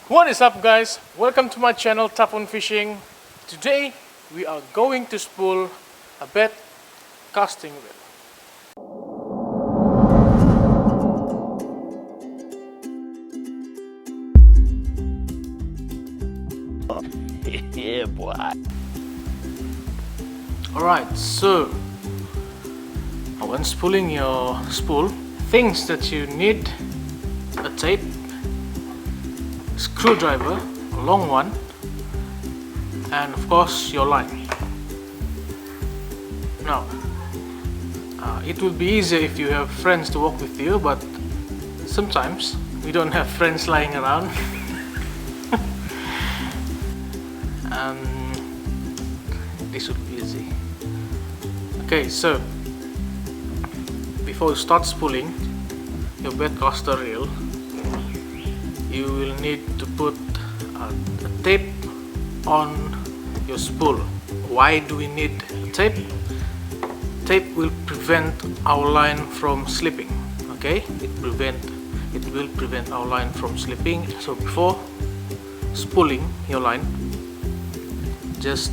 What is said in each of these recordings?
What is up, guys? Welcome to my channel Tap on Fishing. Today we are going to spool a bait casting reel. Yeah, boy. Alright, so when spooling your spool, things that you need: a tape, screwdriver, a long one, and of course your line. Now, it will be easier if you have friends to walk with you, but sometimes we don't have friends lying around. This would be easy. Okay, so before you start spooling your baitcaster reel, you will need to put a tape on your spool. Why do we need tape? Tape will prevent our line from slipping. Okay, it will prevent our line from slipping. So before spooling your line, just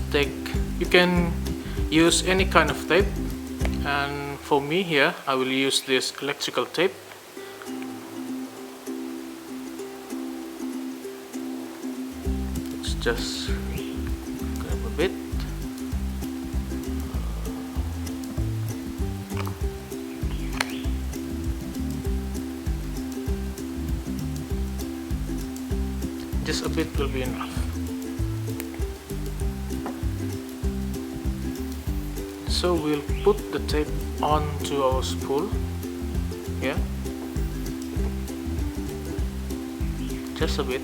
you can use any kind of tape, and for me here I will use this electrical tape. Let's just grab a bit. Just a bit will be enough. So we'll put the tape onto our spool here, just a bit.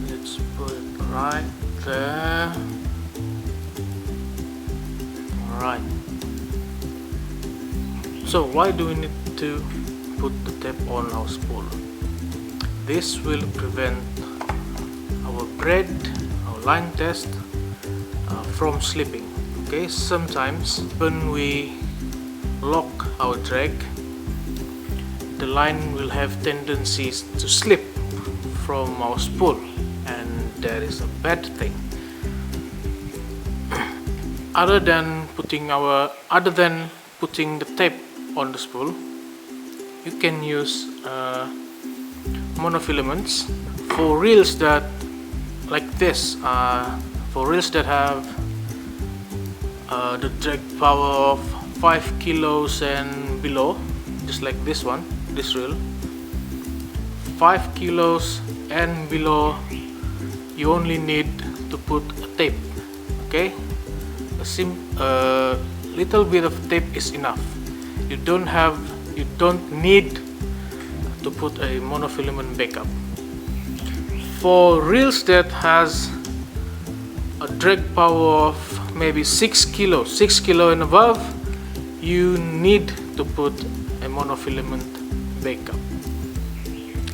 Let's put it right there. Alright, so why do we need to put the tape on our spool? This will prevent our braid, our line test, from slipping. Okay, sometimes when we lock our drag, the line will have tendencies to slip from our spool, and that is a bad thing. Other than putting the tape on the spool, you can use monofilaments for reels that like this, for reels that have the drag power of 5 kilos and below, just like this one, this reel. 5 kilos and below, you only need to put a tape. Okay, a little bit of tape is enough. You don't need to put a monofilament backup. For reels that has a drag power of maybe 6 kilo and above, you need to put a monofilament backup.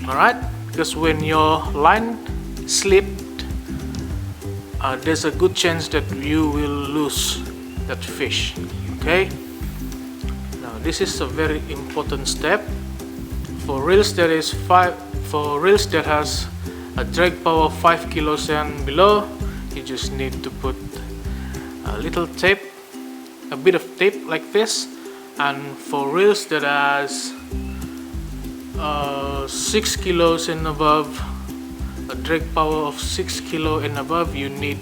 Alright, because when your line slipped, there's a good chance that you will lose that fish. Okay, now this is a very important step. For reels that has a drag power of 5 kilos and below, you just need to put a little tape, a bit of tape like this. And for reels that has 6 kilos and above, a drag power of 6 kilo and above, you need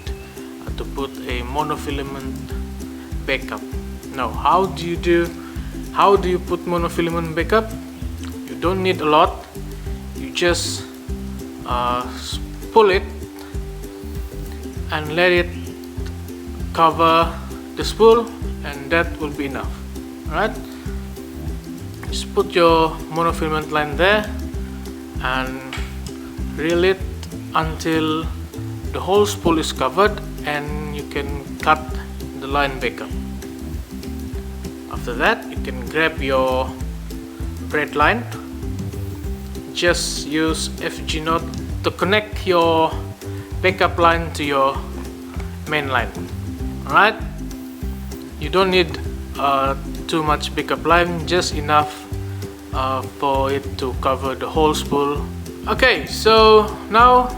to put a monofilament backup. Now, how do you put monofilament backup? You don't need a lot. You just pull it and let it cover the spool, and that will be enough. Alright, just put your monofilament line there and reel it until the whole spool is covered, and you can cut the line back up. After that, you can grab your braid line. Just use FG knot to connect your backup line to your main line. Alright, you don't need too much backup line, just enough for it to cover the whole spool. Okay, so now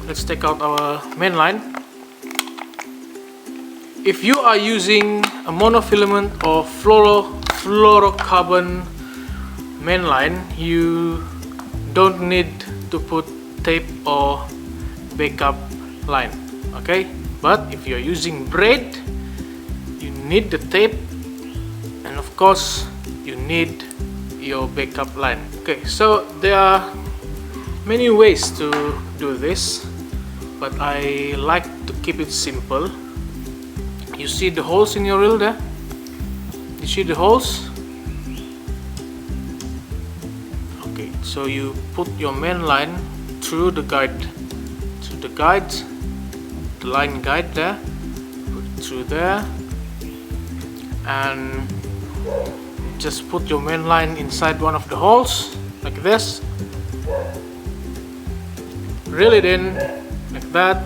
let's take out our main line. If you are using a monofilament or fluorocarbon main line, you don't need to put tape or backup line, okay? But if you're using braid, you need the tape, and of course you need your backup line. Okay, so there are many ways to do this, but I like to keep it simple. You see the holes in your reel there? You see the holes? Okay, so you put your main line through the guide, the line guide there, put it through there, and just put your main line inside one of the holes like this, reel it in like that,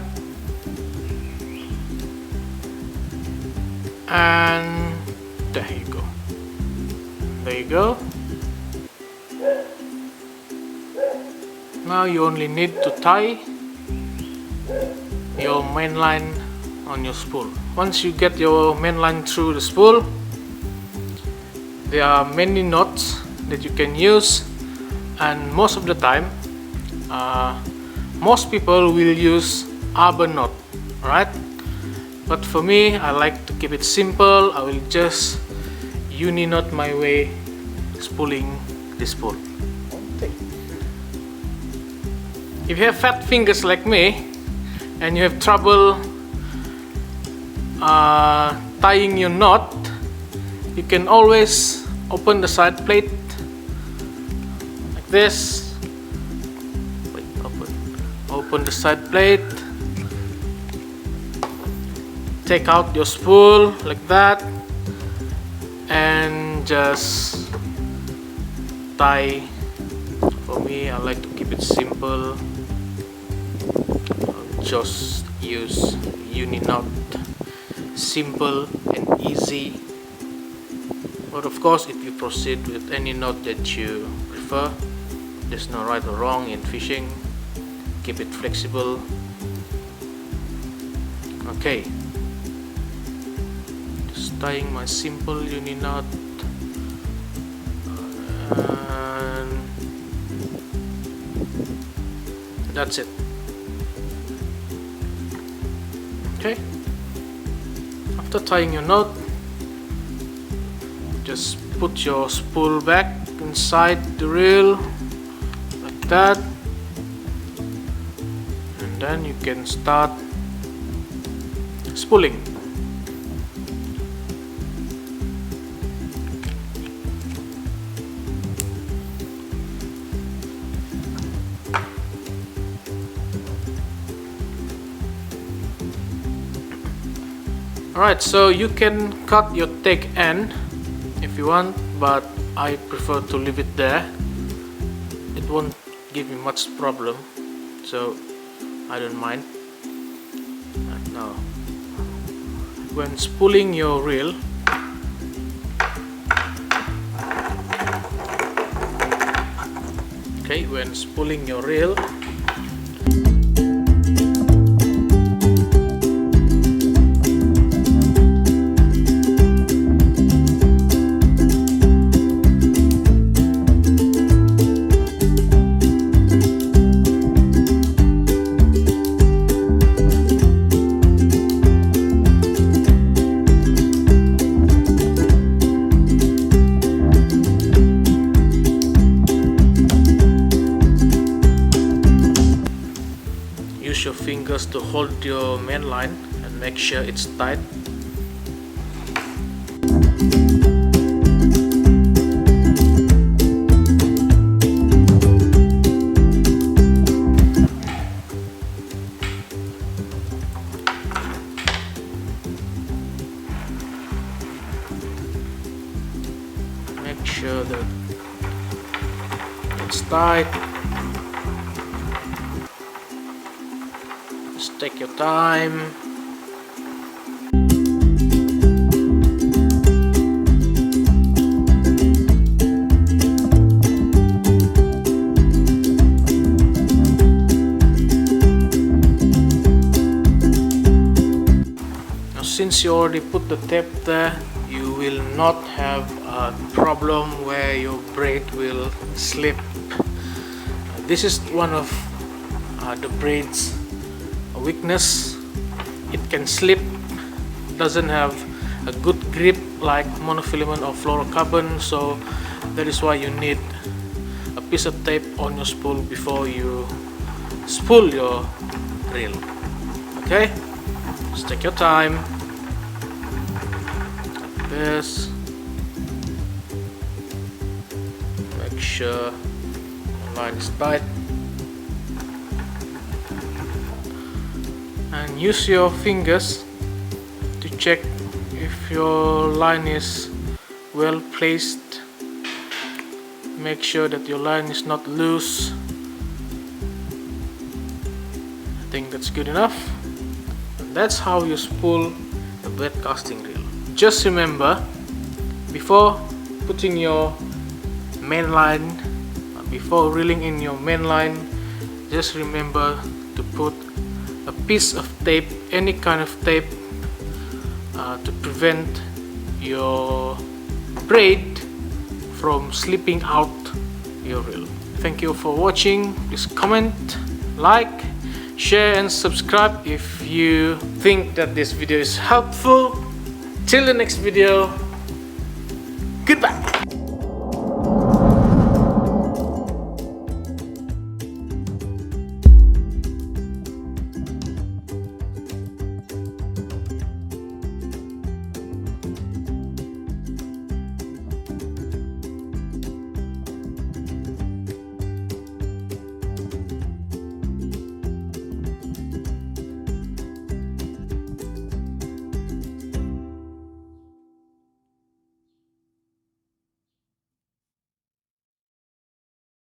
and there you go. There you go. Now you only need to tie your main line on your spool. Once you get your main line through the spool, there are many knots that you can use, and most of the time most people will use arbor knot, right? But for me, I like to keep it simple. I will just uni knot my way spooling the spool. Okay. If you have fat fingers like me and you have trouble tying your knot, you can always open the side plate like this. Wait, open the side plate, take out your spool like that, and just tie. For me, I like to keep it simple. I'll just use uni knot, simple and easy. But of course, if you proceed with any knot that you prefer, there's no right or wrong in fishing. Keep it flexible. Okay, just tying my simple uni knot, and that's it. Okay, after tying your knot, just put your spool back inside the reel like that, and then you can start spooling. Alright, so you can cut your take end if you want, but I prefer to leave it there. It won't give me much problem, so I don't mind. Now, when spooling your reel, okay, when spooling your reel, use your fingers to hold your main line and make sure it's tight. Make sure that it's tight. Just take your time. since you already put the tape there, you will not have a problem where your braid will slip. This is one of the braid's weakness. It can slip, doesn't have a good grip like monofilament or fluorocarbon, so that is why you need a piece of tape on your spool before you spool your reel. Okay, just take your time like this. Make sure the line is tight and use your fingers to check if your line is well placed. Make sure that your line is not loose. I think that's good enough. And that's how you spool the baitcasting reel. Just remember, before putting your main line, before reeling in your main line, just remember to put a piece of tape, any kind of tape, to prevent your braid from slipping out your reel. Thank you for watching. Please comment, like, share and subscribe if you think that this video is helpful. Till the next video, goodbye.